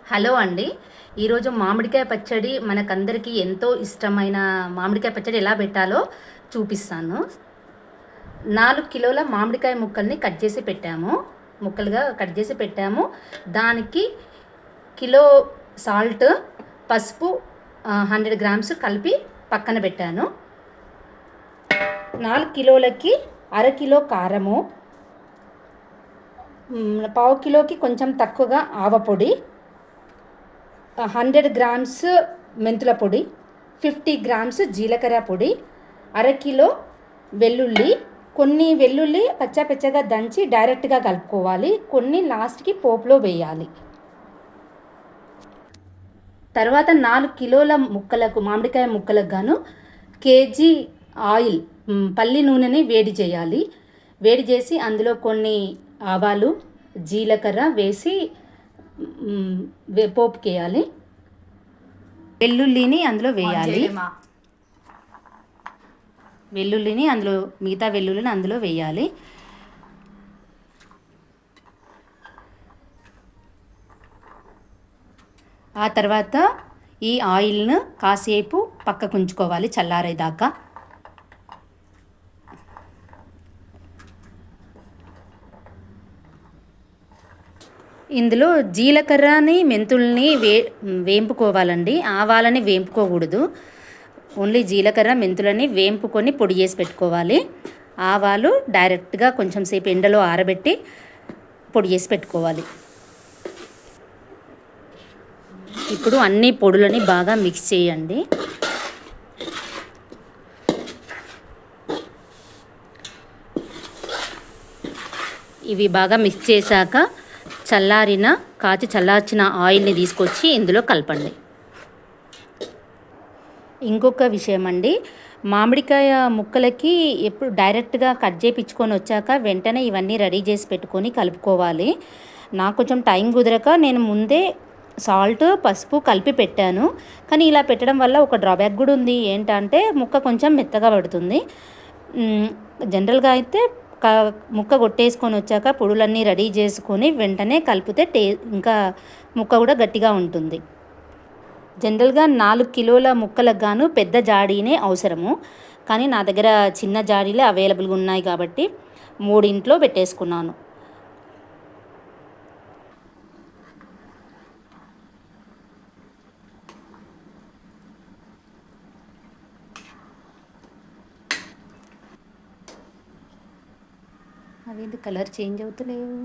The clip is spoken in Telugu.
హలో అండి. ఈరోజు మామిడికాయ పచ్చడి మనకందరికీ ఎంతో ఇష్టమైన మామిడికాయ పచ్చడి ఎలా పెట్టాలో చూపిస్తాను. 4 కిలోల మామిడికాయ ముక్కల్ని ముక్కలుగా కట్ చేసి పెట్టాము. దానికి కిలో సాల్ట్, పసుపు 100 గ్రామ్స్ కలిపి పక్కన పెట్టాను. 4 కిలోలకి అరకిలో కారము, పావు కిలోకి కొంచెం తక్కువగా ఆవపొడి, 100 గ్రామ్స్ మెంతుల పొడి, 50 గ్రామ్స్ జీలకర్ర పొడి, అరకిలో వెల్లుల్లి. కొన్ని వెల్లుల్లి పచ్చగా దంచి డైరెక్ట్గా కలుపుకోవాలి, కొన్ని లాస్ట్కి పోపులో వేయాలి. తర్వాత 4 కిలోల మామిడికాయ ముక్కలకు గాను కేజీ ఆయిల్, పల్లి నూనెని వేడి చేయాలి. వేడి చేసి అందులో కొన్ని ఆవాలు, జీలకర్ర వేసి పోపుకేయాలి. వెల్లుల్లిని అందులో వేయాలి. మిగతా వెల్లుల్లిని అందులో వేయాలి. ఆ తర్వాత ఈ ఆయిల్ను కాసేపు పక్కకు ఉంచుకోవాలి చల్లారేదాకా. ఇందులో జీలకర్రని మెంతుల్ని వేంపుకోవాలండి. ఆవాలని వేంపుకోకూడదు. ఓన్లీ జీలకర్ర మెంతులని వేంపుకొని పొడి చేసి పెట్టుకోవాలి. ఆవాలు డైరెక్ట్గా కొంచెం సేపు ఎండలో ఆరబెట్టి పొడి చేసి పెట్టుకోవాలి. ఇప్పుడు అన్ని పొడులని బాగా మిక్స్ చేయండి. ఇవి బాగా మిక్స్ చేశాక చల్లార్చిన ఆయిల్ని తీసుకొచ్చి ఇందులో కలపండి. ఇంకొక విషయం అండి, మామిడికాయ ముక్కలకి ఎప్పుడు డైరెక్ట్గా కట్ చేయించుకొని వచ్చాక వెంటనే ఇవన్నీ రెడీ చేసి పెట్టుకొని కలుపుకోవాలి. నాకు కొంచెం టైం కుదరక నేను ముందే సాల్ట్, పసుపు కలిపి పెట్టాను. కానీ ఇలా పెట్టడం వల్ల ఒక డ్రాబ్యాక్ కూడా ఉంది. ఏంటంటే ముక్క కొంచెం మెత్తగా పడుతుంది. జనరల్గా అయితే ముక్క కొట్టేసుకొని వచ్చాక పొడులన్నీ రెడీ చేసుకొని వెంటనే కలిపితే ఇంకా ముక్క కూడా గట్టిగా ఉంటుంది. జనరల్గా 4 కిలోల ముక్కలకు గాను పెద్ద జాడీనే అవసరము. కానీ నా దగ్గర చిన్న జాడీలే అవైలబుల్గా ఉన్నాయి కాబట్టి 3 పెట్టేసుకున్నాను. అవేంటి కలర్ చేంజ్ అవుతలేవు?